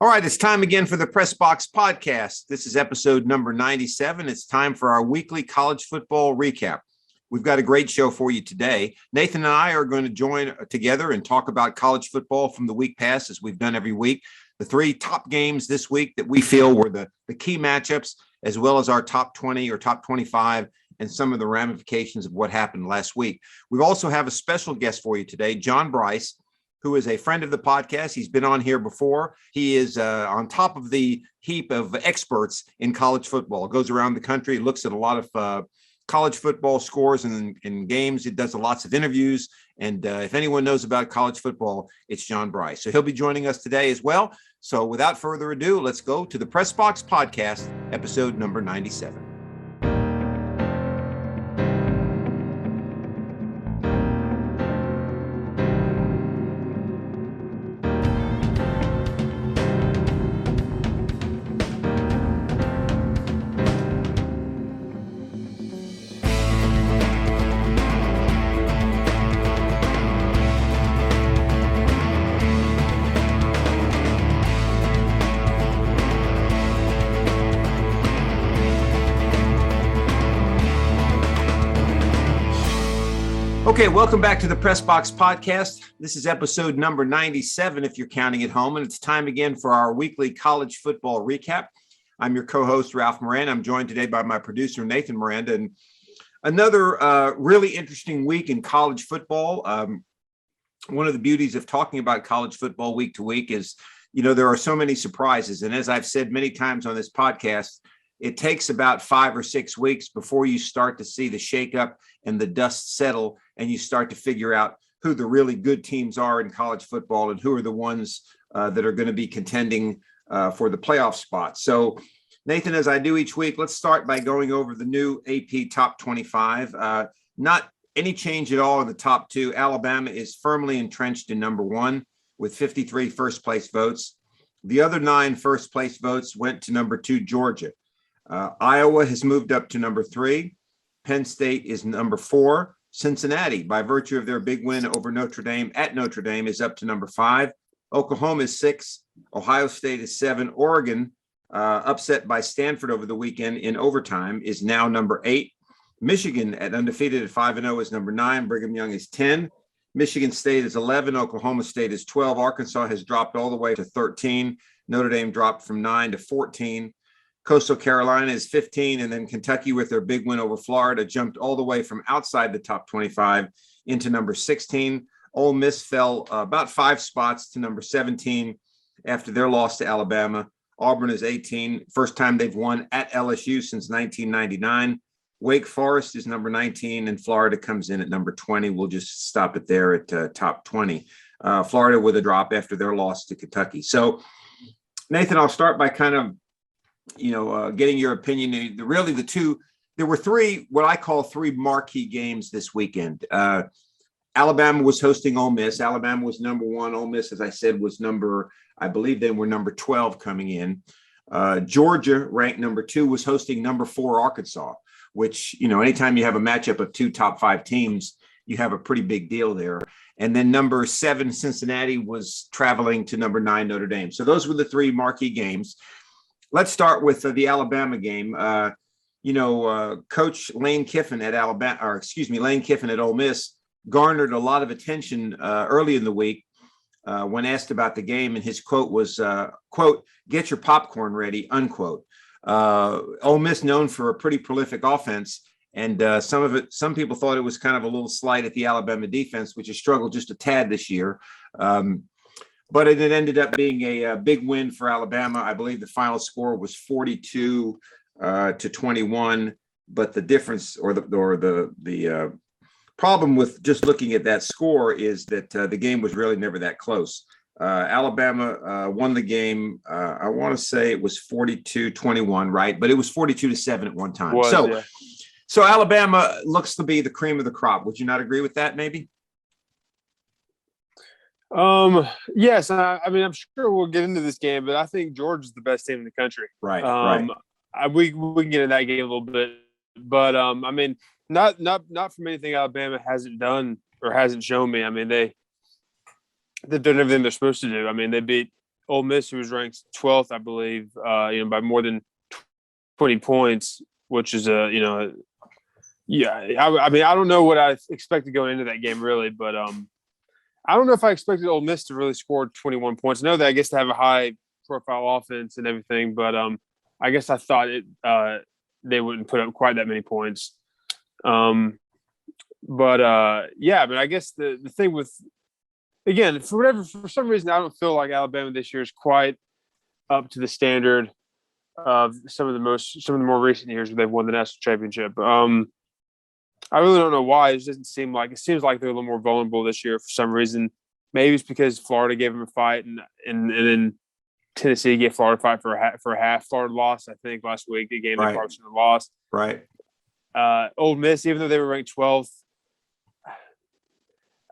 All right, it's time again for the Press Box Podcast. This is episode number 97. It's time for our weekly college football recap. We've got a great show for you today. Nathan and I are going to join together and talk about college football from the week past, as we've done every week. The three top games this week that we feel were the key matchups, as well as our top 20 or top 25 and some of the ramifications of what happened last week. We also have a special guest for you today, John Brice, who is a friend of the podcast. He's been on here before. He is on top of the heap of experts in college football. Goes around the country, looks at a lot of college football scores and games. He does lots of interviews. And if anyone knows about college football, it's John Brice. So he'll be joining us today as well. So without further ado, let's go to the Press Box Podcast, episode number 97. Okay, welcome back to the Press Box Podcast. This is episode number 97, if you're counting at home, and it's time again for our weekly college football recap. I'm your co-host, Ralph Miranda. I'm joined today by my producer, Nathan Miranda, and another really interesting week in college football. One of the beauties of talking about college football week to week is, there are so many surprises, and as I've said many times on this podcast, it takes about 5 or 6 weeks before you start to see the shakeup and the dust settle, and you start to figure out who the really good teams are in college football and who are the ones that are going to be contending for the playoff spot. So, Nathan, as I do each week, let's start by going over the new AP Top 25. Not any change at all in the top two. Alabama is firmly entrenched in number one with 53 first-place votes. The other 9 first-place votes went to number 2, Georgia. Iowa has moved up to number 3. Penn State is number 4. Cincinnati, by virtue of their big win over Notre Dame at Notre Dame, is up to number 5. Oklahoma is 6. Ohio State is 7. Oregon, upset by Stanford over the weekend in overtime, is now number 8. Michigan, at undefeated at 5-0, is number 9. Brigham Young is 10. Michigan State is 11. Oklahoma State is 12. Arkansas has dropped all the way to 13. Notre Dame dropped from 9 to 14. Coastal Carolina is 15, and then Kentucky, with their big win over Florida, jumped all the way from outside the top 25 into number 16. Ole Miss fell about 5 spots to number 17 after their loss to Alabama. Auburn is 18, first time they've won at LSU since 1999. Wake Forest is number 19, and Florida comes in at number 20. We'll just stop it there at top 20. Florida with a drop after their loss to Kentucky. So, Nathan, I'll start by kind of getting your opinion. There were 3, what I call 3 marquee games this weekend. Alabama was hosting Ole Miss. Alabama was number 1. Ole Miss, as I said, was I believe they were number 12 coming in. Georgia, ranked number 2, was hosting number 4 Arkansas, which, anytime you have a matchup of 2 top 5 teams, you have a pretty big deal there. And then number 7 Cincinnati was traveling to number 9 Notre Dame. So those were the 3 marquee games. Let's start with the Alabama game. Coach Lane Kiffin at Lane Kiffin at Ole Miss garnered a lot of attention early in the week when asked about the game, and his quote was, quote, "Get your popcorn ready," unquote. Ole Miss, known for a pretty prolific offense, and some people thought it was kind of a little slight at the Alabama defense, which has struggled just a tad this year. But it ended up being a big win for Alabama. I believe the final score was 42 to 21. But the difference, or the problem with just looking at that score, is that the game was really never that close. Alabama won the game. I want to say it was 42-21, right? But it was 42-7 at one time. So Alabama looks to be the cream of the crop. Would you not agree with that, maybe? Yes. I mean, I'm sure we'll get into this game, but I think Georgia's the best team in the country. Right. We can get into that game a little bit, but I mean, not from anything Alabama hasn't done or hasn't shown me. I mean, they've done everything they're supposed to do. I mean, they beat Ole Miss, who was ranked 12th, I believe, by more than 20 points, which is I mean, I don't know what I expected going into that game really, but I don't know if I expected Ole Miss to really score 21 points. I know that I guess they have a high profile offense and everything, but I guess I thought they wouldn't put up quite that many points. I mean, I guess the thing with, again, for some reason, I don't feel like Alabama this year is quite up to the standard of some of the more recent years where they've won the national championship. I really don't know why. It seems like they're a little more vulnerable this year for some reason. Maybe it's because Florida gave them a fight, and then Tennessee gave Florida a fight for a half. Florida lost, I think, last week. The game they probably should have lost. Right. Ole Miss, even though they were ranked 12th,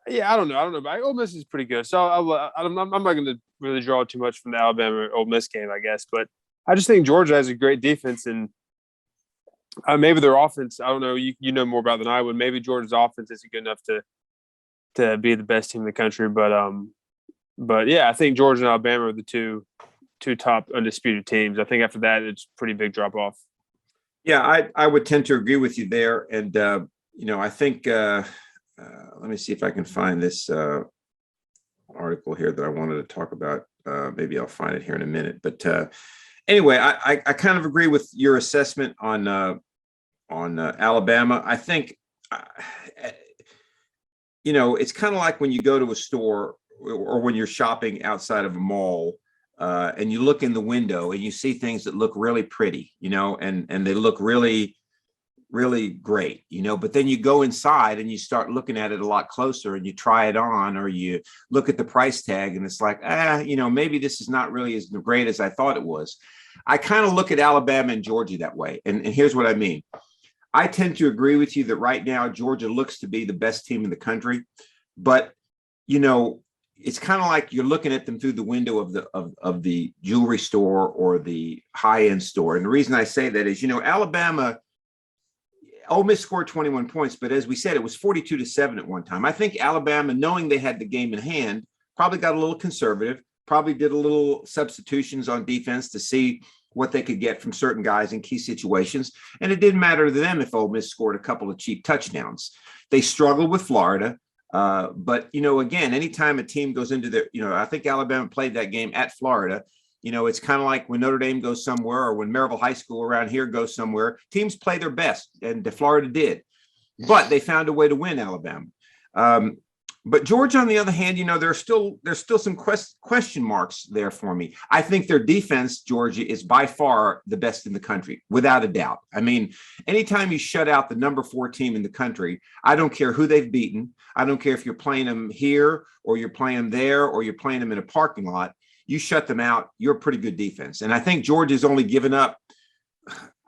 yeah, I don't know. But Ole Miss is pretty good. So I'm not going to really draw too much from the Alabama Ole Miss game, I guess. But I just think Georgia has a great defense, and maybe their offense. I don't know. You know more about than I would. Maybe Georgia's offense isn't good enough to be the best team in the country. But yeah, I think Georgia and Alabama are the two top undisputed teams. I think after that, it's pretty big drop off. Yeah, I would tend to agree with you there, and I think. Let me see if I can find this article here that I wanted to talk about. Maybe I'll find it here in a minute. But anyway, I kind of agree with your assessment on Alabama. I think, it's kind of like when you go to a store or when you're shopping outside of a mall and you look in the window and you see things that look really pretty, and they look really great, but then you go inside and you start looking at it a lot closer and you try it on, or you look at the price tag and it's like, maybe this is not really as great as I thought it was. I kind of look at Alabama and Georgia that way. And here's what I mean. I tend to agree with you that right now, Georgia looks to be the best team in the country, but it's kind of like you're looking at them through the window of the jewelry store or the high-end store. And the reason I say that is, Alabama, Ole Miss scored 21 points, but as we said, it was 42-7 at one time. I think Alabama, knowing they had the game in hand, probably got a little conservative, probably did a little substitutions on defense to see what they could get from certain guys in key situations. And it didn't matter to them if Ole Miss scored a couple of cheap touchdowns. They struggled with Florida. But, again, anytime a team goes into their, I think Alabama played that game at Florida. It's kind of like when Notre Dame goes somewhere or when Maryville High School around here goes somewhere, teams play their best, and Florida did. But they found a way to win, Alabama. But Georgia, on the other hand, there's still some question marks there for me. I think their defense, Georgia, is by far the best in the country, without a doubt. I mean, anytime you shut out the number 4 team in the country, I don't care who they've beaten. I don't care if you're playing them here or you're playing them there or you're playing them in a parking lot. You shut them out, you're a pretty good defense. And I think Georgia's only given up,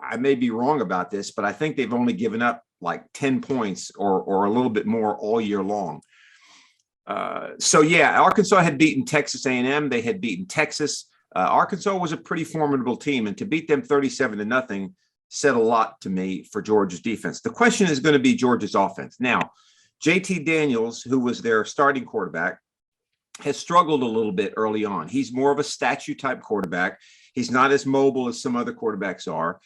I may be wrong about this, but I think they've only given up like 10 points or a little bit more all year long. Arkansas had beaten Texas A&M. They had beaten Texas. Arkansas was a pretty formidable team, and to beat them 37-0 said a lot to me for Georgia's defense. The question is going to be Georgia's offense. Now, JT Daniels, who was their starting quarterback, has struggled a little bit early on. He's more of a statue type quarterback. He's not as mobile as some other quarterbacks are.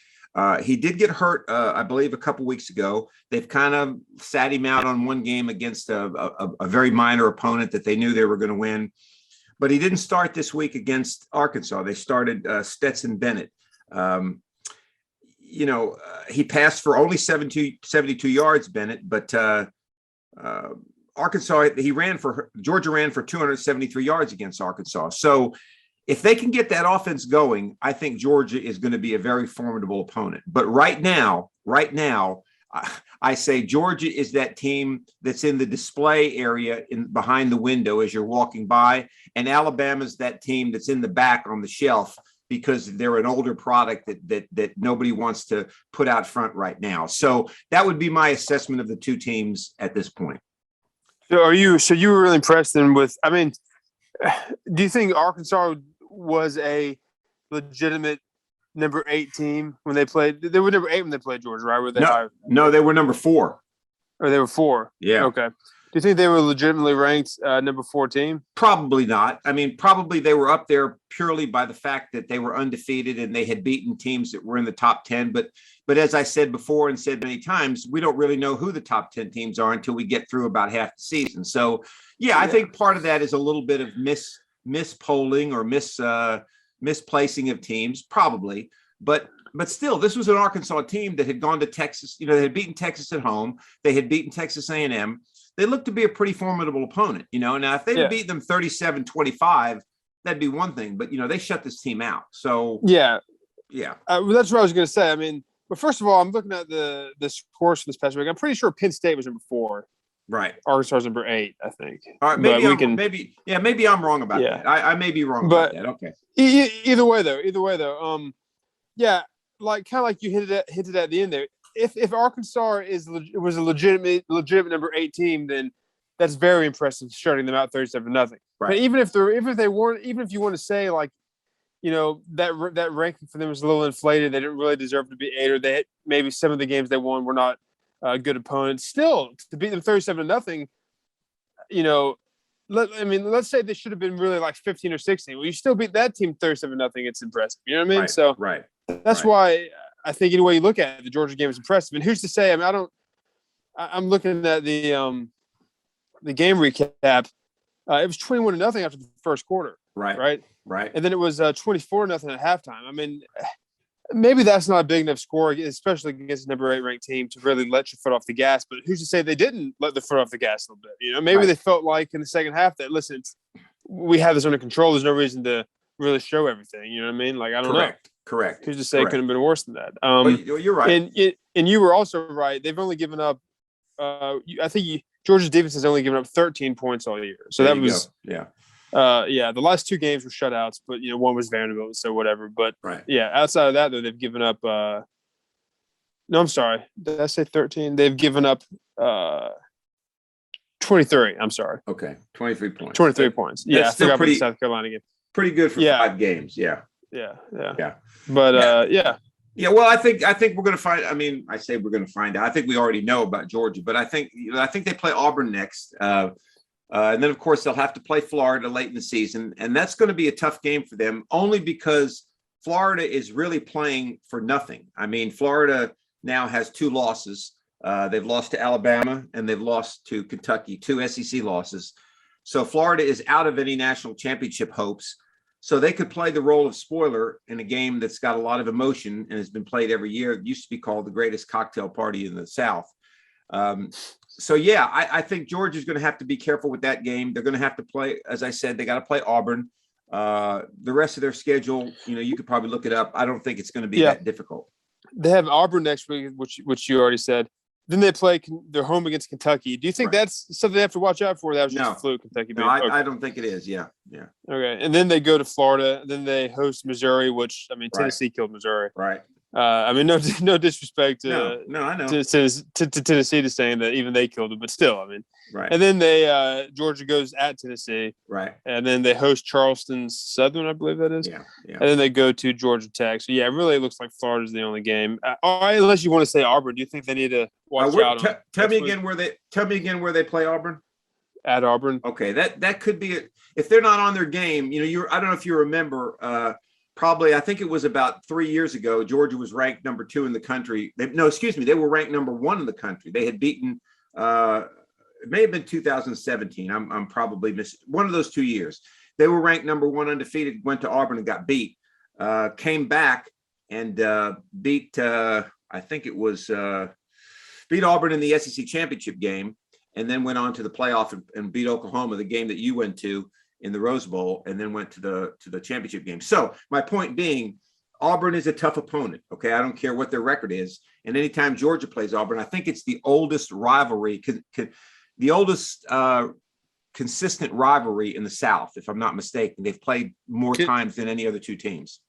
He did get hurt, I believe, a couple weeks ago. They've kind of sat him out on one game against a very minor opponent that they knew they were going to win. But he didn't start this week against Arkansas. They started Stetson Bennett. He passed for only 72 yards, Bennett, but Georgia ran for 273 yards against Arkansas. So if they can get that offense going, I think Georgia is going to be a very formidable opponent. But right now, I say Georgia is that team that's in the display area behind the window as you're walking by, and Alabama's that team that's in the back on the shelf because they're an older product that nobody wants to put out front right now. So that would be my assessment of the two teams at this point. So you were really impressed then with, I mean, do you think Arkansas was a legitimate number 8 team when they played? They were number 8 when they played Georgia, right? Were they no, they were number 4. Or they were 4. Yeah. Okay. Do you think they were legitimately ranked number 4 team? Probably not. I mean, probably they were up there purely by the fact that they were undefeated and they had beaten teams that were in the top 10. But as I said before and said many times, we don't really know who the top 10 teams are until we get through about half the season. So, I think part of that is a little bit of mispolling or misplacing of teams, probably. But still, this was an Arkansas team that had gone to Texas. They had beaten Texas at home. They had beaten Texas A&M. They looked to be a pretty formidable opponent, Now, if they had beat them 37-25, that'd be one thing. But, they shut this team out. So, yeah. Well, that's what I was going to say. I mean, but first of all, I'm looking at the scores for this past week. I'm pretty sure Penn State was number 4. Right. Arkansas was number 8, I think. All right. Maybe I'm wrong about that. I may be wrong about that. Okay. Either way, though. Like kind of like you hinted at the end there. If Arkansas was a legitimate number 8 team, then that's very impressive, shutting them out 37-0. Right. But even if they weren't, even if you want to say like, that ranking for them was a little inflated, they didn't really deserve to be 8, or they had, maybe some of the games they won were not good opponents. Still, to beat them 37-0, let's say they should have been really like 15 or 16. Well, you still beat that team 37-0. It's impressive. You know what I mean? Right. So that's why I think any way you look at it, the Georgia game is impressive. And who's to say? I mean, I'm looking at the game recap. It was 21-0 after the first quarter. Right. And then it was 24-0 at halftime. I mean, maybe that's not a big enough score, especially against a number 8 ranked team, to really let your foot off the gas. But who's to say they didn't let the foot off the gas a little bit? Maybe they felt like in the second half that, listen, we have this under control. There's no reason to really show everything. You know what I mean? Like, I don't know. Correct. Who's to say it couldn't have been worse than that? You're right. And you were also right. They've only given up. I think Georgia's defense has only given up 13 points all year. So that was the last 2 games were shutouts, but one was Vanderbilt, so whatever. But outside of that, though, they've given up. No, I'm sorry. Did I say 13? They've given up 23. I'm sorry. Okay, 23 points. 23 points. Yeah, that's still pretty. South Carolina game. Pretty good for 5 games. Yeah. But Yeah, well, I think we're going to find. I mean, I say we're going to find out. I think we already know about Georgia, but I think they play Auburn next, and then of course they'll have to play Florida late in the season, and that's going to be a tough game for them, only because Florida is really playing for nothing. I mean, Florida now has 2 losses. They've lost to Alabama and they've lost to Kentucky, 2 SEC losses. So Florida is out of any national championship hopes. So they could play the role of spoiler in a game that's got a lot of emotion and has been played every year. It used to be called the greatest cocktail party in the South. I think Georgia's going to have to be careful with that game. They're going to have to play, as I said, they got to play Auburn. The rest of their schedule, you could probably look it up. I don't think it's going to be that difficult. They have Auburn next week, which you already said. Then they play. They're home against Kentucky. Do you think that's something they have to watch out for? That was just a fluke, Kentucky. No, I don't think it is. Yeah. Okay, and then they go to Florida. Then they host Missouri, which Tennessee killed Missouri. Right. No disrespect to I know to Tennessee to saying that even they killed it, but still, right. And then they Georgia goes at Tennessee, right, and then they host Charleston Southern, I believe that is, yeah. And then they go to Georgia Tech. So it really looks like Florida's the only game. Unless you want to say Auburn, do you think they need to watch out? Tell me again where they play Auburn. At Auburn. Okay, that could be if they're not on their game. I don't know if you remember. Probably, I think it was about 3 years ago, Georgia was ranked number 2 in the country. They were ranked number 1 in the country. They had beaten, it may have been 2017. I'm probably missing one of those 2 years. They were ranked number 1 undefeated, went to Auburn and got beat, came back and beat, I think it was, beat Auburn in the SEC championship game, and then went on to the playoff and beat Oklahoma, the game that you went to in the Rose Bowl, and then went to the championship game. So my point being, Auburn is a tough opponent. Okay, I don't care what their record is, and anytime Georgia plays Auburn, I think it's the oldest rivalry, the oldest consistent rivalry in the South, if I'm not mistaken. They've played more times than any other 2 teams.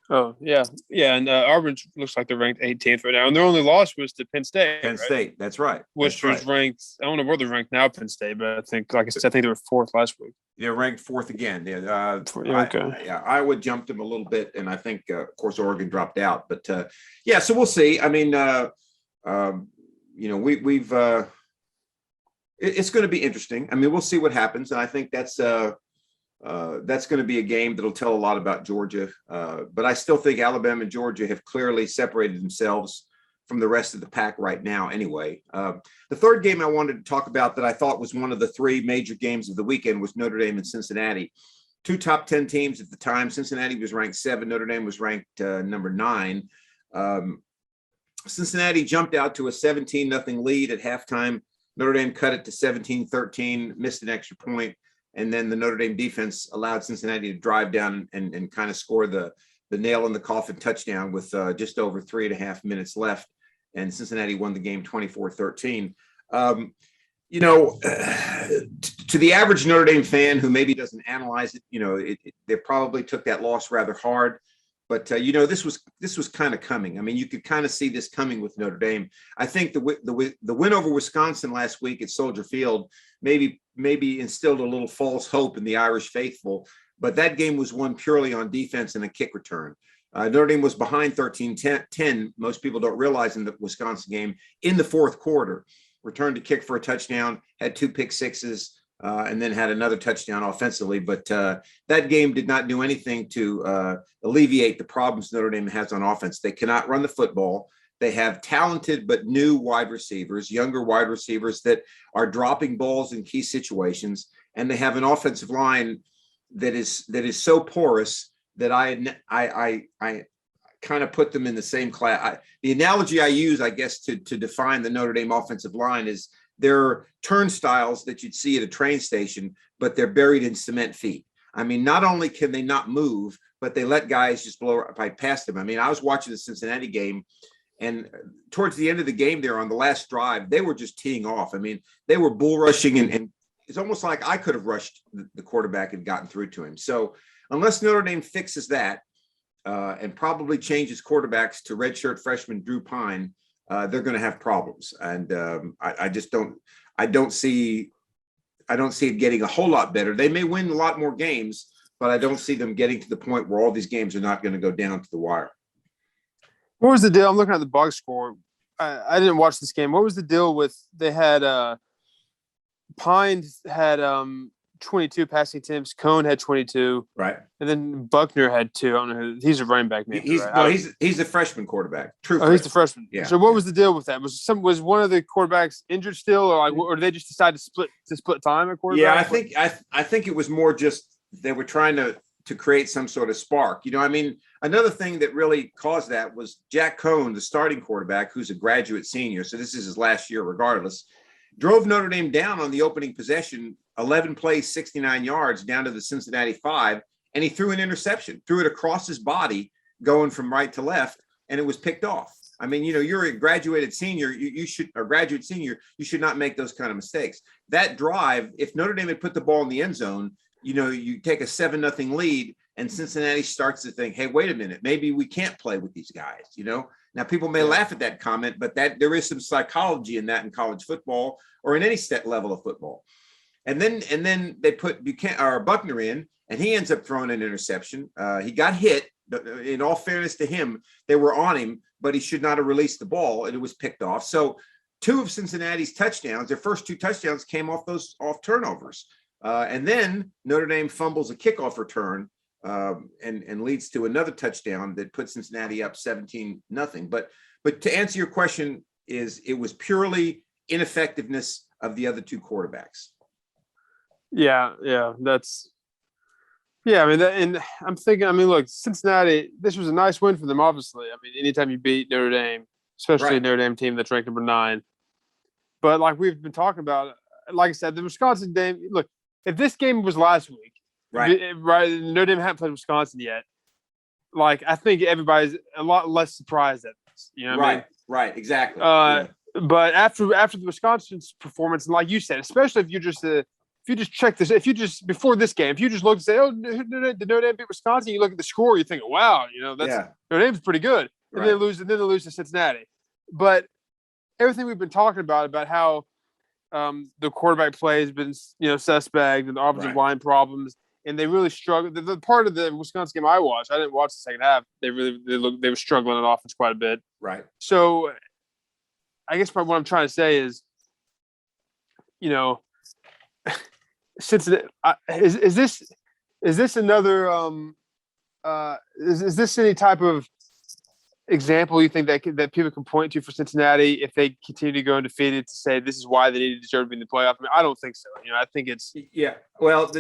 Oh, yeah. And Auburn looks like they're ranked 18th right now. And their only loss was to Penn State. Penn State, that's right. Which was ranked – I don't know where they're ranked now, Penn State, but I think, like I said, I think they were 4th last week. They're ranked 4th again. Yeah, okay. Iowa jumped them a little bit, and I think, of course, Oregon dropped out. But, so we'll see. I mean, we've It's going to be interesting. I mean, we'll see what happens, and I think that's going to be a game that'll tell a lot about Georgia. But I still think Alabama and Georgia have clearly separated themselves from the rest of the pack right now. Anyway, the third game I wanted to talk about that I thought was one of the three major games of the weekend was Notre Dame and Cincinnati. Two top 10 teams at the time. Cincinnati was ranked 7. Notre Dame was ranked number 9. Cincinnati jumped out to a 17-0 lead at halftime. Notre Dame cut it to 17-13, missed an extra point, and then the Notre Dame defense allowed Cincinnati to drive down and kind of score the nail in the coffin touchdown with just over 3.5 minutes left, and Cincinnati won the game 24-13. To the average Notre Dame fan who maybe doesn't analyze it, they probably took that loss rather hard. But this was kind of coming. I mean, you could kind of see this coming with Notre Dame. I think the win over Wisconsin last week at Soldier Field maybe instilled a little false hope in the Irish faithful. But that game was won purely on defense and a kick return. Notre Dame was behind 13-10. Most people don't realize in the Wisconsin game in the fourth quarter, returned to kick for a touchdown, had 2 pick sixes. And then had another touchdown offensively. But that game did not do anything to alleviate the problems Notre Dame has on offense. They cannot run the football. They have talented but new wide receivers, younger wide receivers that are dropping balls in key situations. And they have an offensive line that is so porous that I kind of put them in the same class. The analogy I use, I guess, to define the Notre Dame offensive line is they're turnstiles that you'd see at a train station, but they're buried in cement feet. I mean, not only can they not move, but they let guys just blow right past them. I mean, I was watching the Cincinnati game, and towards the end of the game there on the last drive, they were just teeing off. I mean, they were bull rushing, and it's almost like I could have rushed the quarterback and gotten through to him. So unless Notre Dame fixes that and probably changes quarterbacks to redshirt freshman Drew Pine, they're going to have problems, and I don't see it getting a whole lot better. They may win a lot more games, but I don't see them getting to the point where all these games are not going to go down to the wire. What was the deal? I'm looking at the box score. I didn't watch this game. What was the deal with they had Pine had 22 passing attempts. Cone had 22. Right. And then Buckner had 2. I don't know who. He's a running back, maybe. He's a freshman quarterback. True. He's the freshman. Yeah. So what was the deal with that? Was one of the quarterbacks injured still, or did they just decide to split time at quarterback? Yeah, I think it was more just they were trying to create some sort of spark. I mean, another thing that really caused that was Jack Cohn, the starting quarterback, who's a graduate senior, so this is his last year regardless, drove Notre Dame down on the opening possession, 11 plays, 69 yards down to the Cincinnati 5, and he threw an interception, threw it across his body going from right to left, and it was picked off. I mean, you're a graduated senior, you should not make those kind of mistakes. That drive, if Notre Dame had put the ball in the end zone, you take a 7-0 lead and Cincinnati starts to think, hey, wait a minute, maybe we can't play with these guys, Now, people may laugh at that comment, but there is some psychology in that in college football or in any level of football. And then they put Buckner in, and he ends up throwing an interception. He got hit. In all fairness to him, they were on him, but he should not have released the ball, and it was picked off. So 2 of Cincinnati's touchdowns, their first 2 touchdowns came off turnovers. And then Notre Dame fumbles a kickoff return and leads to another touchdown that puts Cincinnati up 17-0. But to answer your question, it was purely ineffectiveness of the other 2 quarterbacks. Yeah, I mean, and I'm thinking, look, Cincinnati, this was a nice win for them, obviously. I mean, anytime you beat Notre Dame, especially a Notre Dame team that's ranked number 9. But like we've been talking about, like I said, the Wisconsin game, look, if this game was last week, right, Notre Dame hadn't played Wisconsin yet, like I think everybody's a lot less surprised at this. You know what I mean? Right, exactly. But after the Wisconsin's performance, and like you said, especially if you just check this, before this game, if you just look and say, oh, did Notre Dame beat Wisconsin? You look at the score, you think, wow, Notre Dame's pretty good. And then they lose to Cincinnati. But everything we've been talking about how the quarterback play has been, suspect, and the offensive line problems, and they really struggled. The part of the Wisconsin game I watched, I didn't watch the second half. They were struggling on offense quite a bit. Right. So I guess what I'm trying to say is, you know, Cincinnati is this another is this any type of example you think that people can point to for Cincinnati if they continue to go undefeated to say this is why they deserve to be in the playoff? I mean, I don't think so. I think it's Well,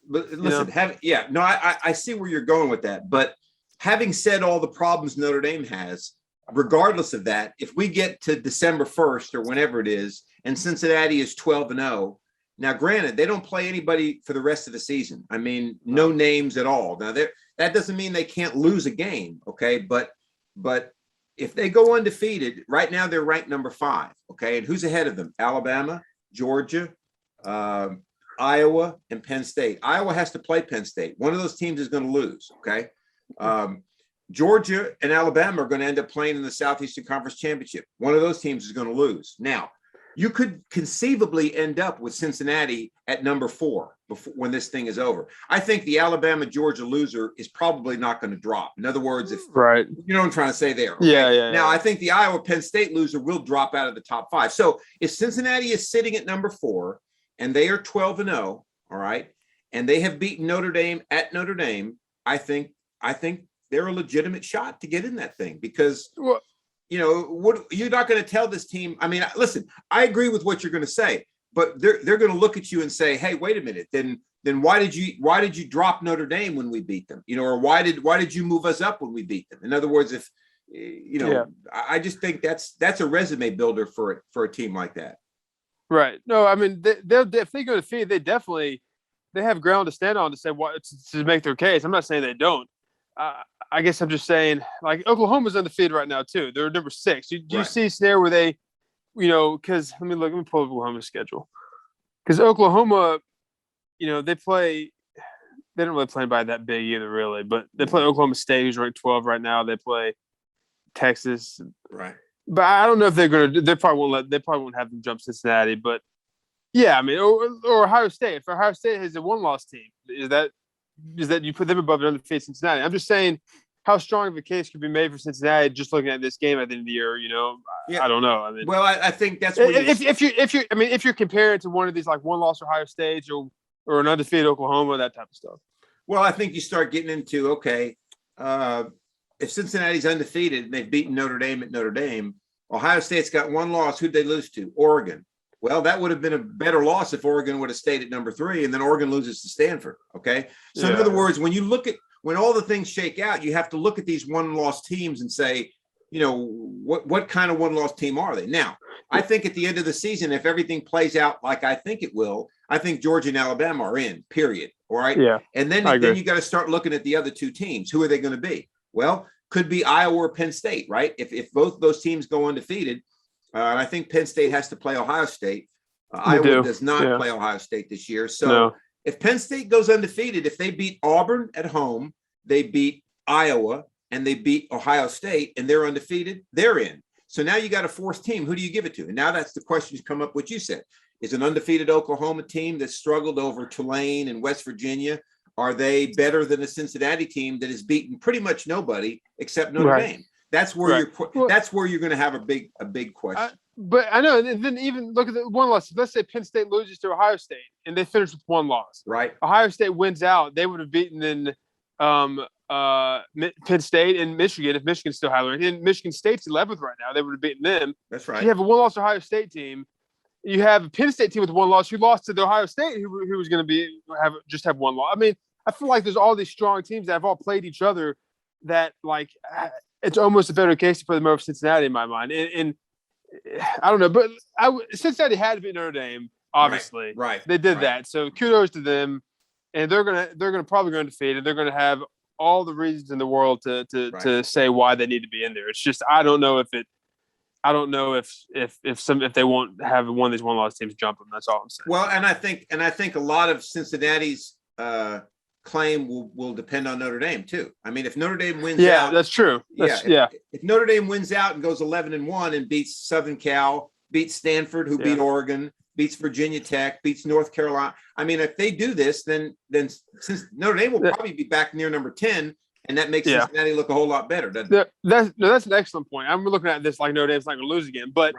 but listen, I see where you're going with that. But having said all the problems Notre Dame has, regardless of that, if we get to December 1st or whenever it is, and Cincinnati is 12-0. Now, granted, they don't play anybody for the rest of the season. I mean, no names at all. Now, that doesn't mean they can't lose a game, okay? But if they go undefeated, right now they're ranked number 5, okay? And who's ahead of them? Alabama, Georgia, Iowa, and Penn State. Iowa has to play Penn State. One of those teams is going to lose, okay? Georgia and Alabama are going to end up playing in the Southeastern Conference Championship. One of those teams is going to lose. Now, you could conceivably end up with Cincinnati at number 4 when this thing is over. I think the Alabama-Georgia loser is probably not going to drop. In other words, if right, you know what I'm trying to say there. Okay? Yeah. Now, I think the Iowa-Penn State loser will drop out of the top 5. So if Cincinnati is sitting at number 4 and they are 12-0, all right, and they have beaten Notre Dame at Notre Dame, I think they're a legitimate shot to get in that thing because what you're not going to tell this team. I mean, listen, I agree with what you're going to say, but they're going to look at you and say, "Hey, wait a minute. Then why did you drop Notre Dame when we beat them? Or why did you move us up when we beat them?" In other words, if I just think that's a resume builder for a team like that. Right. No, I mean, if they go defeated, they have ground to stand on to say what to make their case. I'm not saying they don't. I guess I'm just saying, like, Oklahoma's undefeated right now too. They're number 6. Do you see a scenario where they, because let me pull up Oklahoma's schedule. Because Oklahoma, they don't really play by that big either, really. But they play Oklahoma State, who's ranked 12 right now. They play Texas, right? But I don't know if they're going to. They probably won't have them jump Cincinnati. But yeah, I mean, or Ohio State. If Ohio State has a 1-loss team, is that you put them above an undefeated Cincinnati? I'm just saying how strong of a case could be made for Cincinnati just looking at this game at the end of the year. I don't know. I mean, well, I think that's what if you're comparing to one of these like 1-loss Ohio State or an undefeated Oklahoma, that type of stuff. Well, I think you start getting into if Cincinnati's undefeated and they've beaten Notre Dame at Notre Dame, Ohio State's got 1 loss. Who'd they lose to? Oregon. Well, that would have been a better loss if Oregon would have stayed at number 3, and then Oregon loses to Stanford. Okay. So in other words, when all the things shake out, you have to look at these 1-loss teams and say, what kind of 1-loss team are they? Now, I think at the end of the season, if everything plays out like I think it will, I think Georgia and Alabama are in, period. All right. Yeah. And then you got to start looking at the other 2 teams. Who are they going to be? Well, could be Iowa or Penn State, right? If both those teams go undefeated, I think Penn State has to play Ohio State. Iowa does not play Ohio State this year. So if Penn State goes undefeated, if they beat Auburn at home, they beat Iowa, and they beat Ohio State, and they're undefeated, they're in. So now you got a 4th team. Who do you give it to? And now that's the questions come up, what you said. Is an undefeated Oklahoma team that struggled over Tulane and West Virginia, are they better than a Cincinnati team that has beaten pretty much nobody except Notre Dame? That's where that's where you're going to have a big question. But I know, and then even look at the 1 loss. Let's say Penn State loses to Ohio State, and they finish with 1 loss. Right. Ohio State wins out. They would have beaten then Penn State and Michigan if Michigan's still higher. And Michigan State's 11th right now. They would have beaten them. That's right. You have a 1-loss Ohio State team. You have a Penn State team with 1 loss who lost to the Ohio State who was going to have 1 loss. I mean, I feel like there's all these strong teams that have all played each other that, like, it's almost a better case to put them over Cincinnati in my mind. And I don't know, but Cincinnati had to beat Notre Dame, obviously. Right. They did that. So kudos to them. And they're gonna probably go undefeated. They're gonna have all the reasons in the world to say why they need to be in there. It's just I don't know if they won't have one of these 1-loss teams jump them. That's all I'm saying. Well, and I think a lot of Cincinnati's claim will depend on Notre Dame too. I mean, if Notre Dame wins out, that's true. If Notre Dame wins out and goes 11-1 and beats Southern Cal, beats Stanford, who beat Oregon, beats Virginia Tech, beats North Carolina. I mean, if they do this, then since Notre Dame will probably be back near number 10, and that makes Cincinnati look a whole lot better, doesn't it? That's an excellent point. I'm looking at this like Notre Dame's not going to lose again, but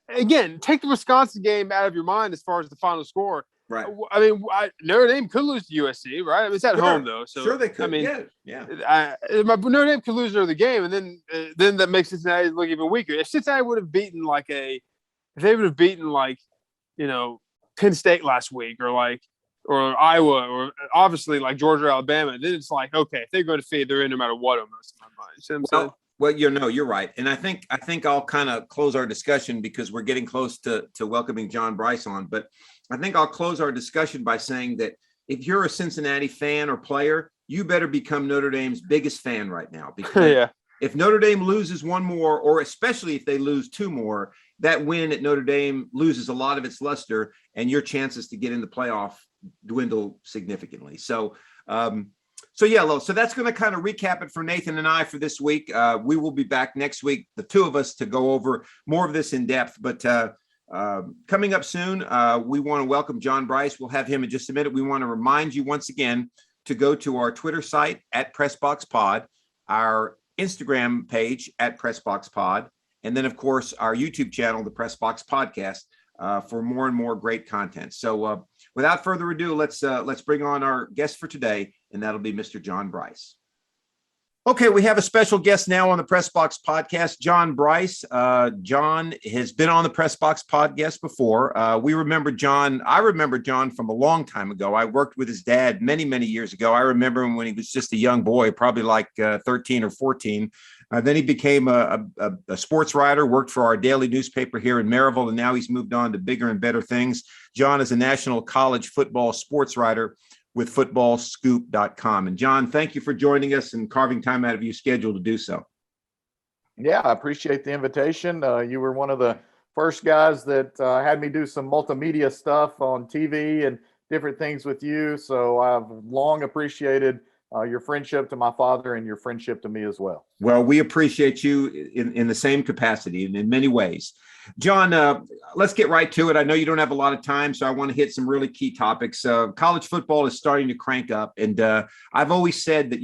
again, take the Wisconsin game out of your mind as far as the final score. Right. I mean, Notre Dame could lose to USC, right? I mean, it's at home though, so sure they could. I mean, yeah. Notre Dame could lose the game, and then that makes Cincinnati look even weaker. If Cincinnati would have beaten if they would have beaten Penn State last week, or Iowa, or obviously like Georgia or Alabama, then it's like, okay, if they go to feed, they're in no matter what almost in my mind. You see what I'm saying? Well, you're right. And I think I'll kind of close our discussion because we're getting close to welcoming John Brice on. But I think I'll close our discussion by saying that if you're a Cincinnati fan or player, you better become Notre Dame's biggest fan right now. Because if Notre Dame loses one more, or especially if they lose two more, that win at Notre Dame loses a lot of its luster, and your chances to get in the playoff dwindle significantly. So that's going to kind of recap it for Nathan and I for this week. We will be back next week, the two of us, to go over more of this in depth. But coming up soon, we want to welcome John Brice. We'll have him in just a minute. We want to remind you once again to go to our Twitter site at PressBoxPod, our Instagram page at PressBoxPod, and then, of course, our YouTube channel, the PressBox Podcast, for more and more great content. So without further ado, let's bring on our guest for today, and that'll be Mr. John Brice. Okay, we have a special guest now on the PressBox Podcast, John Brice. John has been on the PressBox Podcast before. I remember John from a long time ago. I worked with his dad many, many years ago. I remember him when he was just a young boy, probably like 13 or 14. Then he became a sports writer, worked for our daily newspaper here in Maryville, and now he's moved on to bigger and better things. John is a national college football sports writer with footballscoop.com. And John, thank you for joining us and carving time out of your schedule to do so. Yeah, I appreciate the invitation. You were one of the first guys that had me do some multimedia stuff on TV and different things with you. So I've long appreciated your friendship to my father and your friendship to me as well. Well, we appreciate you in the same capacity and in many ways. John, let's get right to it. I know you don't have a lot of time, so I want to hit some really key topics. College football is starting to crank up, and I've always said that,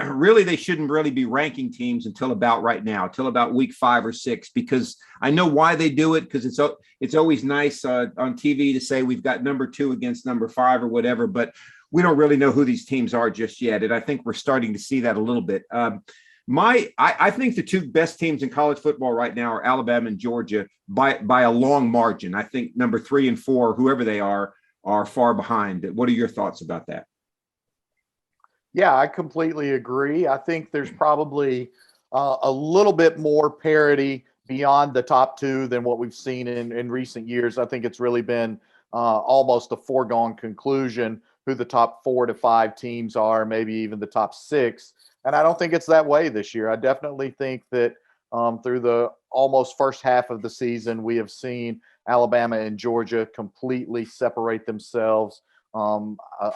really they shouldn't really be ranking teams until about right now, till about week 5 or 6, because I know why they do it, because it's always nice on TV to say we've got number 2 against number 5 or whatever, but we don't really know who these teams are just yet, and I think we're starting to see that a little bit. I think the 2 best teams in college football right now are Alabama and Georgia by a long margin. I think number 3 and 4, whoever they are far behind. What are your thoughts about that? Yeah, I completely agree. I think there's probably a little bit more parity beyond the top 2 than what we've seen in recent years. I think it's really been almost a foregone conclusion who the top 4 to 5 teams are, maybe even the top 6. And I don't think it's that way this year. I definitely think that through the almost first half of the season, we have seen Alabama and Georgia completely separate themselves.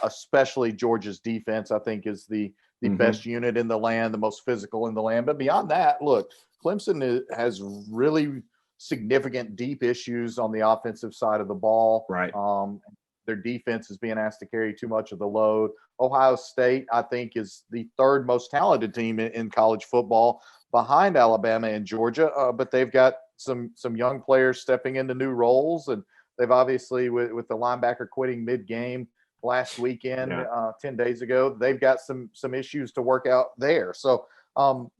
Especially Georgia's defense, I think, is the best unit in the land, the most physical in the land. But beyond that, look, Clemson has really significant deep issues on the offensive side of the ball. Right. Their defense is being asked to carry too much of the load. Ohio State, I think, is the 3rd most talented team in college football behind Alabama and Georgia. But they've got some young players stepping into new roles, and they've obviously, with the linebacker quitting mid-game last weekend, 10 days ago, they've got some issues to work out there. So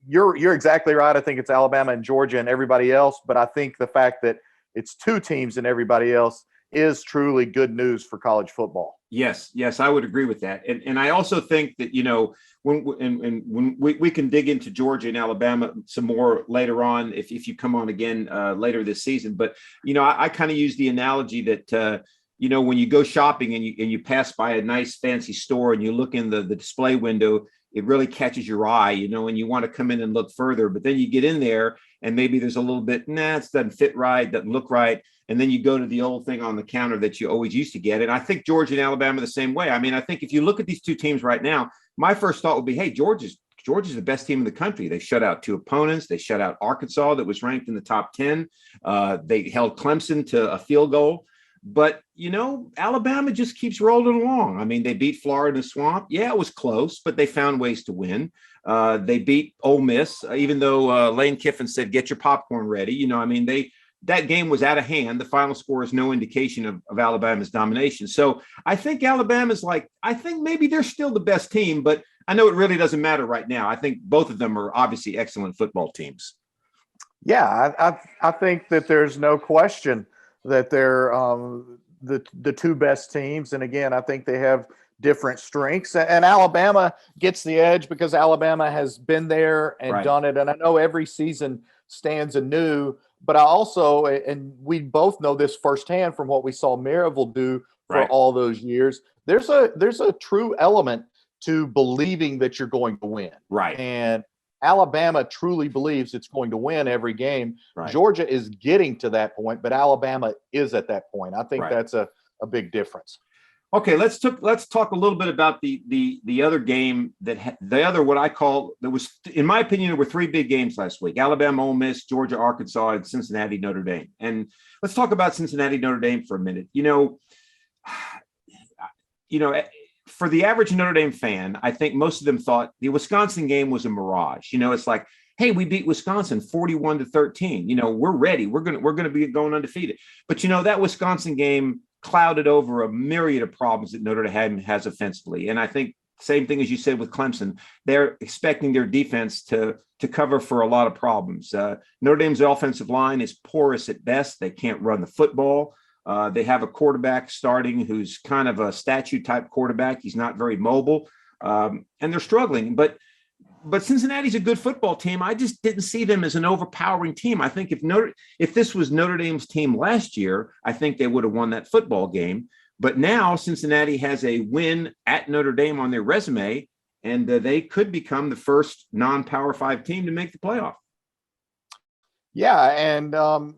you're exactly right. I think it's Alabama and Georgia and everybody else, but I think the fact that it's 2 teams and everybody else is truly good news for college football. Yes, I would agree with that. And I also think that, when we can dig into Georgia and Alabama some more later on, if you come on again later this season. But, I kind of use the analogy that, when you go shopping and you pass by a nice fancy store and you look in the display window, it really catches your eye, and you want to come in and look further. But then you get in there and maybe there's a little bit, it doesn't fit right, doesn't look right. And then you go to the old thing on the counter that you always used to get. And I think Georgia and Alabama are the same way. I mean, I think if you look at these 2 teams right now, my first thought would be, hey, Georgia's the best team in the country. They shut out 2 opponents. They shut out Arkansas that was ranked in the top 10. They held Clemson to a field goal. But, Alabama just keeps rolling along. I mean, they beat Florida in the Swamp. Yeah, it was close, but they found ways to win. They beat Ole Miss, even though Lane Kiffin said, get your popcorn ready. that game was out of hand. The final score is no indication of Alabama's domination. So I think Alabama's I think maybe they're still the best team, but I know it really doesn't matter right now. I think both of them are obviously excellent football teams. Yeah, I think that there's no question that they're the two best teams. And again, I think they have different strengths. And Alabama gets the edge because Alabama has been there and done it. And I know every season stands anew, but I also, and we both know this firsthand from what we saw Maryville do for all those years, there's a true element to believing that you're going to win. Right. And Alabama truly believes it's going to win every game. Right. Georgia is getting to that point, but Alabama is at that point. I think that's a big difference. Okay, let's talk a little bit about the other game what I call, there was, in my opinion, there were three big games last week: Alabama, Ole Miss, Georgia, Arkansas, and Cincinnati, Notre Dame. And let's talk about Cincinnati, Notre Dame for a minute. For the average Notre Dame fan, I think most of them thought the Wisconsin game was a mirage. It's like, hey, we beat Wisconsin 41-13. We're ready. We're gonna be going undefeated. But that Wisconsin game clouded over a myriad of problems that Notre Dame has offensively. And I think same thing as you said with Clemson, they're expecting their defense to cover for a lot of problems. Notre Dame's offensive line is porous at best. They can't run the football. They have a quarterback starting who's kind of a statue type quarterback. He's not very mobile, and they're struggling. But Cincinnati's a good football team. I just didn't see them as an overpowering team. I think if this was Notre Dame's team last year, I think they would have won that football game. But now Cincinnati has a win at Notre Dame on their resume, and they could become the first non-Power 5 team to make the playoff. Yeah, and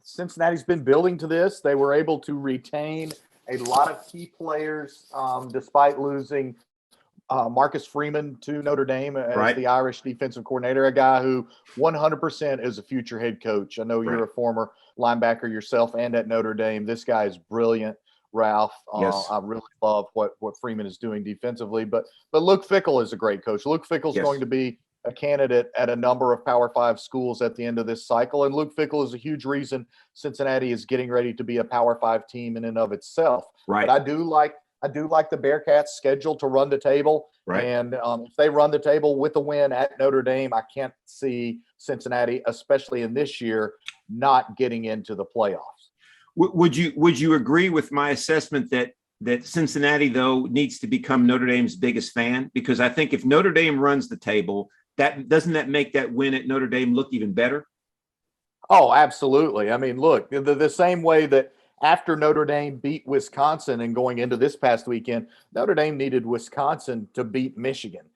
Cincinnati's been building to this. They were able to retain a lot of key players despite losing Marcus Freeman to Notre Dame as the Irish defensive coordinator, a guy who 100% is a future head coach. I know you're a former linebacker yourself and at Notre Dame. This guy is brilliant, Ralph. Yes. I really love what Freeman is doing defensively. But Luke Fickell is a great coach. Luke Fickell is going to be a candidate at a number of Power 5 schools at the end of this cycle. And Luke Fickell is a huge reason Cincinnati is getting ready to be a Power 5 team in and of itself. Right. But I do like the Bearcats' schedule to run the table. Right. And if they run the table with a win at Notre Dame, I can't see Cincinnati, especially in this year, not getting into the playoffs. Would you agree with my assessment that Cincinnati, though, needs to become Notre Dame's biggest fan? Because I think if Notre Dame runs the table, doesn't make that win at Notre Dame look even better? Oh, absolutely. I mean, look, the same way that after Notre Dame beat Wisconsin and going into this past weekend, Notre Dame needed Wisconsin to beat Michigan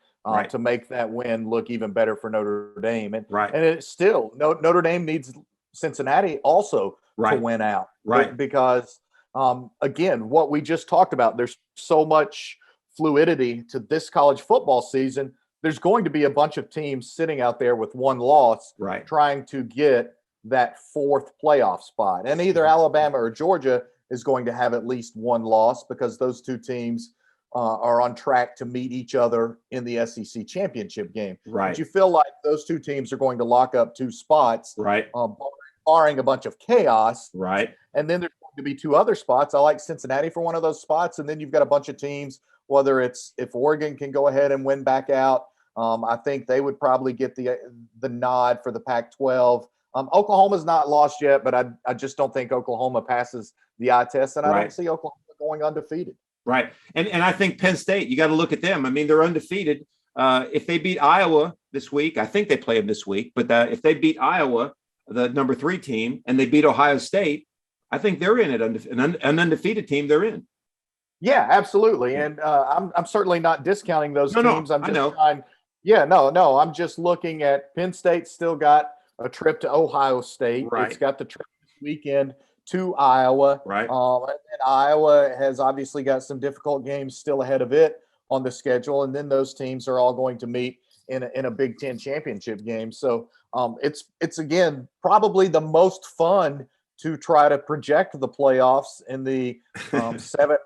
to make that win look even better for Notre Dame. And it's still Notre Dame needs Cincinnati also to win out. Right. Because, again, what we just talked about, there's so much fluidity to this college football season. There's going to be a bunch of teams sitting out there with one loss trying to get that fourth playoff spot. And either Alabama or Georgia is going to have at least one loss because those two teams are on track to meet each other in the SEC championship game. Right. But you feel like those two teams are going to lock up two spots, barring a bunch of chaos. Right. And then there's going to be two other spots. I like Cincinnati for one of those spots. And then you've got a bunch of teams, whether it's if Oregon can go ahead and win back out, I think they would probably get the nod for the Pac-12. Oklahoma's not lost yet, but I just don't think Oklahoma passes the eye test, and I don't see Oklahoma going undefeated. Right. And I think Penn State, you got to look at them. I mean, they're undefeated. If they beat Iowa this week, I think they play them this week, but if they beat Iowa, the number 3 team, and they beat Ohio State, I think they're in it. An undefeated team, they're in. Yeah, absolutely. And I'm certainly not discounting those teams. I'm just trying. Yeah, no. I'm just looking at Penn State still got a trip to Ohio State. It's got the trip this weekend to Iowa. And Iowa has obviously got some difficult games still ahead of it on the schedule. And then those teams are all going to meet in a Big Ten championship game. So it's again, probably the most fun to try to project the playoffs in the 7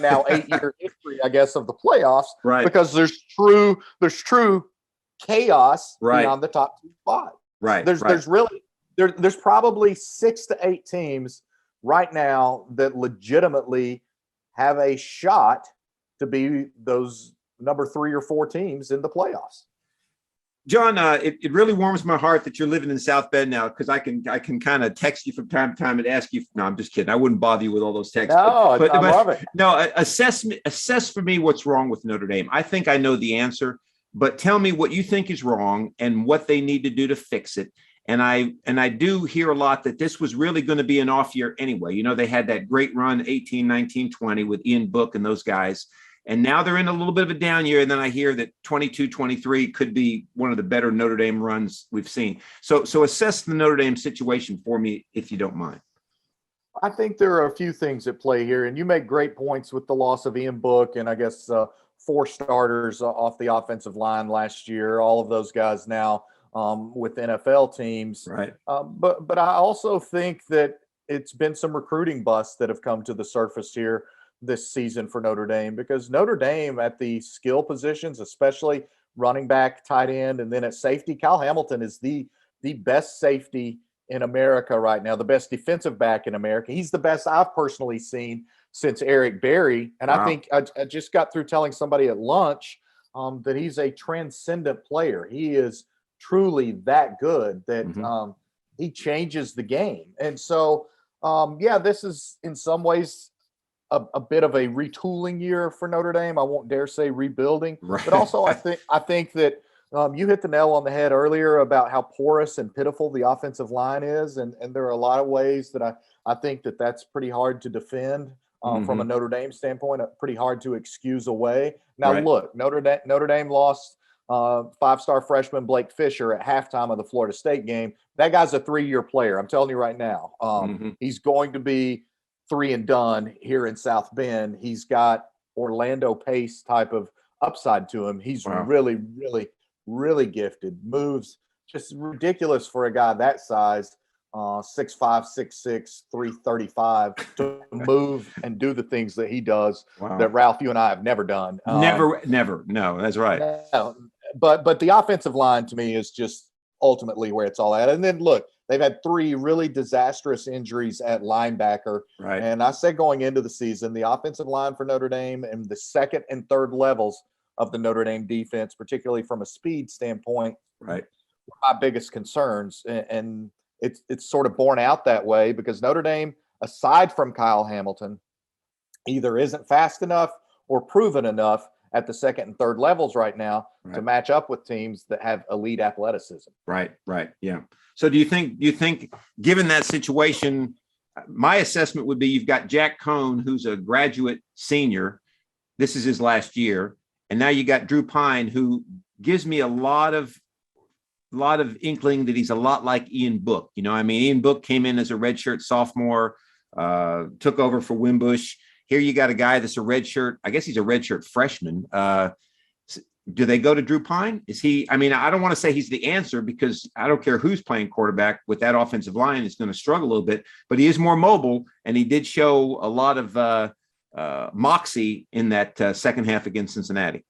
now 8-year history, I guess, of the playoffs. Because there's true chaos beyond the top 2 spots. There's really there's probably 6 to 8 teams right now that legitimately have a shot to be those number 3 or 4 teams in the playoffs. John, it really warms my heart that you're living in South Bend now, because I can kind of text you from time to time and ask you. No, I'm just kidding. I wouldn't bother you with all those texts. No, I love it. No, assess for me what's wrong with Notre Dame. I think I know the answer, but tell me what you think is wrong and what they need to do to fix it. And I do hear a lot that this was really going to be an off year anyway. You know, they had that great run 18, 19, 20 with Ian Book and those guys. And now they're in a little bit of a down year. And then I hear that 22, 23 could be one of the better Notre Dame runs we've seen. So assess the Notre Dame situation for me, if you don't mind. I think there are a few things at play here. And you make great points with the loss of Ian Book and I guess 4 starters off the offensive line last year. All of those guys now with NFL teams. Right. But I also think that it's been some recruiting busts that have come to the surface here this season for Notre Dame, because Notre Dame at the skill positions, especially running back, tight end, and then at safety, Kyle Hamilton is the best safety in America right now, the best defensive back in America. He's the best I've personally seen since Eric Berry. And wow. I think I just got through telling somebody at lunch that he's a transcendent player. He is truly that good that he changes the game. And so, this is in some ways a bit of a retooling year for Notre Dame. I won't dare say rebuilding, right. But also I think that you hit the nail on the head earlier about how porous and pitiful the offensive line is. And there are a lot of ways that I think that that's pretty hard to defend from a Notre Dame standpoint, pretty hard to excuse away. Now, right. Look, Notre Dame lost 5-star freshman Blake Fisher at halftime of the Florida State game. That guy's a 3-year player. I'm telling you right now, he's going to be 3 and done here in South Bend. He's got Orlando Pace type of upside to him. He's really, really, really gifted. Moves just ridiculous for a guy that size, 6'5", 6'6", 335, to move and do the things that he does that Ralph, you and I have never done. Never. No, that's right. No, but the offensive line to me is just ultimately where it's all at. And then look, they've had 3 really disastrous injuries at linebacker. Right. And I said going into the season, the offensive line for Notre Dame and the second and third levels of the Notre Dame defense, particularly from a speed standpoint, right, were my biggest concerns. And it's sort of borne out that way because Notre Dame, aside from Kyle Hamilton, either isn't fast enough or proven enough at the second and third levels right now to match up with teams that have elite athleticism. Right. Yeah. So do you think given that situation, my assessment would be you've got Jack Cohn, who's a graduate senior. This is his last year. And now you got Drew Pine, who gives me a lot of inkling that he's a lot like Ian Book. You know, I mean, Ian Book came in as a redshirt sophomore, took over for Wimbush. Here you got a guy that's a redshirt. I guess he's a redshirt freshman. Do they go to Drew Pine? Is he? I mean, I don't want to say he's the answer because I don't care who's playing quarterback with that offensive line. It's going to struggle a little bit, but he is more mobile, and he did show a lot of moxie in that second half against Cincinnati.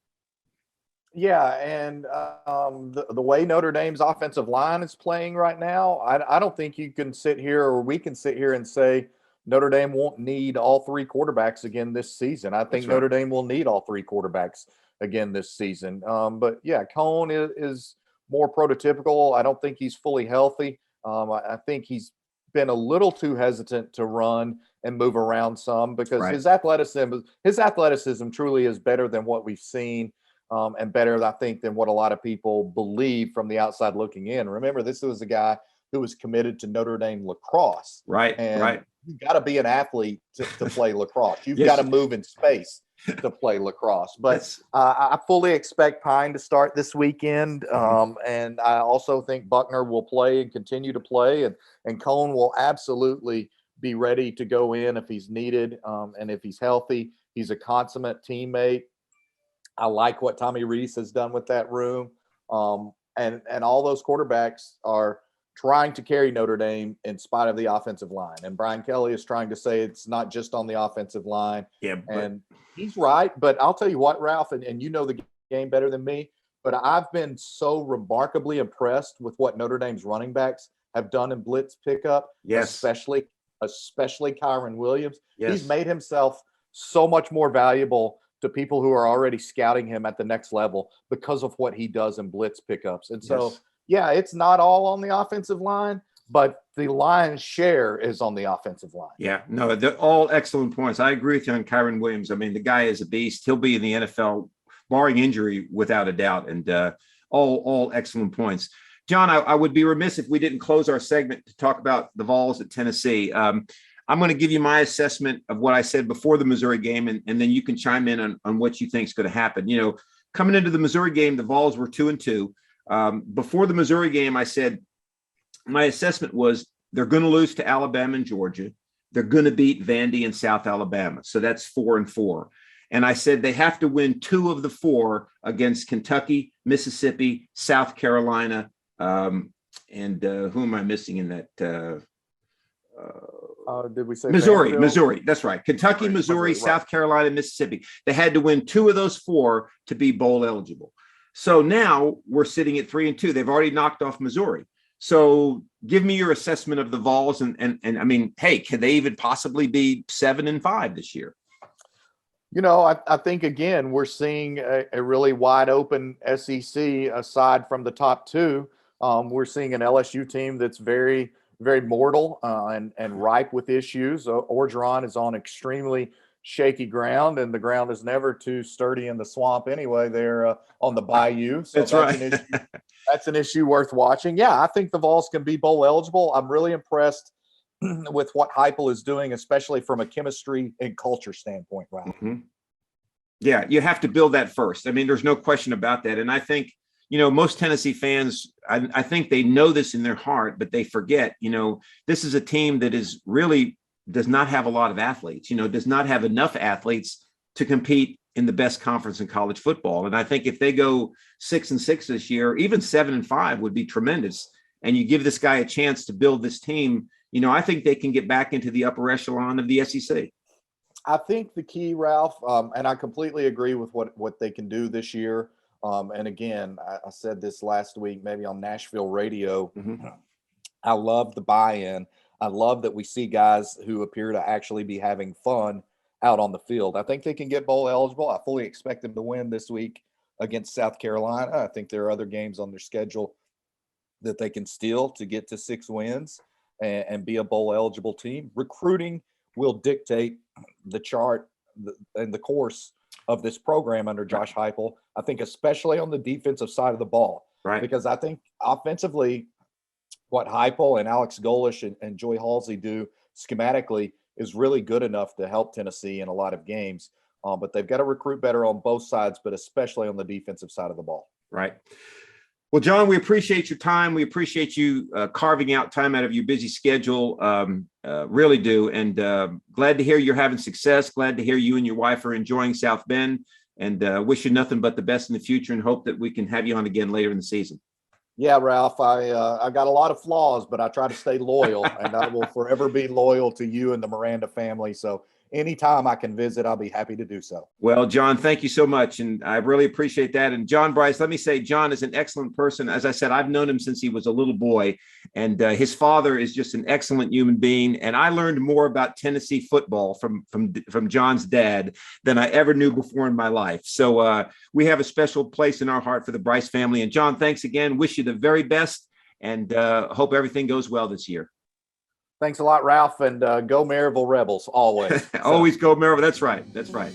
Yeah, and the way Notre Dame's offensive line is playing right now, I don't think you can sit here or we can sit here and say Notre Dame won't need all 3 quarterbacks again this season. I think Notre Dame will need all 3 quarterbacks again this season. But yeah, Cohn is more prototypical. I don't think he's fully healthy. I think he's been a little too hesitant to run and move around some because his athleticism truly is better than what we've seen. And better, I think, than what a lot of people believe from the outside looking in. Remember, this was a guy who was committed to Notre Dame lacrosse. Right. You've got to be an athlete to play lacrosse. You've got to move in space to play lacrosse. But I fully expect Pine to start this weekend. And I also think Buckner will play and continue to play. And Cohn will absolutely be ready to go in if he's needed. And if he's healthy, he's a consummate teammate. I like what Tommy Rees has done with that room. And all those quarterbacks are trying to carry Notre Dame in spite of the offensive line. And Brian Kelly is trying to say it's not just on the offensive line. Yeah, and he's right. But I'll tell you what, Ralph, and you know the game better than me, but I've been so remarkably impressed with what Notre Dame's running backs have done in blitz pickup, Yes. especially Kyron Williams. Yes. He's made himself so much more valuable to people who are already scouting him at the next level because of what he does in blitz pickups. And so, Yes. yeah, it's not all on the offensive line, but the lion's share is on the offensive line. Yeah, no, they're all excellent points. I agree with you on Kyron Williams. I mean, the guy is a beast. He'll be in the NFL, barring injury, without a doubt. And all excellent points. John, I would be remiss if we didn't close our segment to talk about the Vols at Tennessee. I'm going to give you my assessment of what I said before the Missouri game, and then you can chime in on what you think is going to happen. You know, coming into the Missouri game, the Vols were 2-2. Before the Missouri game, I said my assessment was they're going to lose to Alabama and Georgia. They're going to beat Vandy and South Alabama. So that's 4-4. And I said they have to win 2 of the 4 against Kentucky, Mississippi, South Carolina, and who am I missing in that? Did we say Missouri? Vanderbilt? Missouri. That's right. Kentucky, Missouri, right. South Carolina, Mississippi. They had to win 2 of those 4 to be bowl eligible. So now we're sitting at 3-2. They've already knocked off Missouri. So give me your assessment of the Vols, and I mean, hey, could they even possibly be 7-5 this year? You know, I think, again, we're seeing a really wide open SEC aside from the top 2. We're seeing an LSU team that's very, very mortal and ripe with issues. Orgeron is on extremely shaky ground, and the ground is never too sturdy in the swamp anyway. They're on the bayou. So that's right. An issue. That's an issue worth watching. Yeah, I think the Vols can be bowl eligible. I'm really impressed with what Heupel is doing, especially from a chemistry and culture standpoint, Ralph. Mm-hmm. Yeah, you have to build that first. I mean, there's no question about that. And I think, you know, most Tennessee fans, I think they know this in their heart, but they forget, you know, this is a team that is really does not have a lot of athletes, you know, does not have enough athletes to compete in the best conference in college football. And I think if they go 6-6 this year, even 7-5 would be tremendous. And you give this guy a chance to build this team, you know, I think they can get back into the upper echelon of the SEC. I think the key, Ralph, and I completely agree with what they can do this year. And again, I said this last week, maybe on Nashville radio. Mm-hmm. I love the buy-in. I love that we see guys who appear to actually be having fun out on the field. I think they can get bowl eligible. I fully expect them to win this week against South Carolina. I think there are other games on their schedule that they can steal to get to 6 wins and be a bowl eligible team. Recruiting will dictate the chart and the course of this program under Josh Heupel. I think especially on the defensive side of the ball, Right. Because I think offensively, what Heupel and Alex Golish and Joy Halsey do schematically is really good enough to help Tennessee in a lot of games. But they've got to recruit better on both sides, but especially on the defensive side of the ball. Right. Well, John, we appreciate your time. We appreciate you carving out time out of your busy schedule. Really do. And glad to hear you're having success. Glad to hear you and your wife are enjoying South Bend, and wish you nothing but the best in the future, and hope that we can have you on again later in the season. Yeah, Ralph, I got a lot of flaws, but I try to stay loyal, and I will forever be loyal to you and the Miranda family. So anytime I can visit, I'll be happy to do so. Well, John, thank you so much. And I really appreciate that. And John Brice, let me say, John is an excellent person. As I said, I've known him since he was a little boy, and his father is just an excellent human being. And I learned more about Tennessee football from John's dad than I ever knew before in my life. So we have a special place in our heart for the Brice family. And John, thanks again. Wish you the very best, and hope everything goes well this year. Thanks a lot, Ralph, and go Maryville Rebels always. Always go Maryville. That's right. That's right.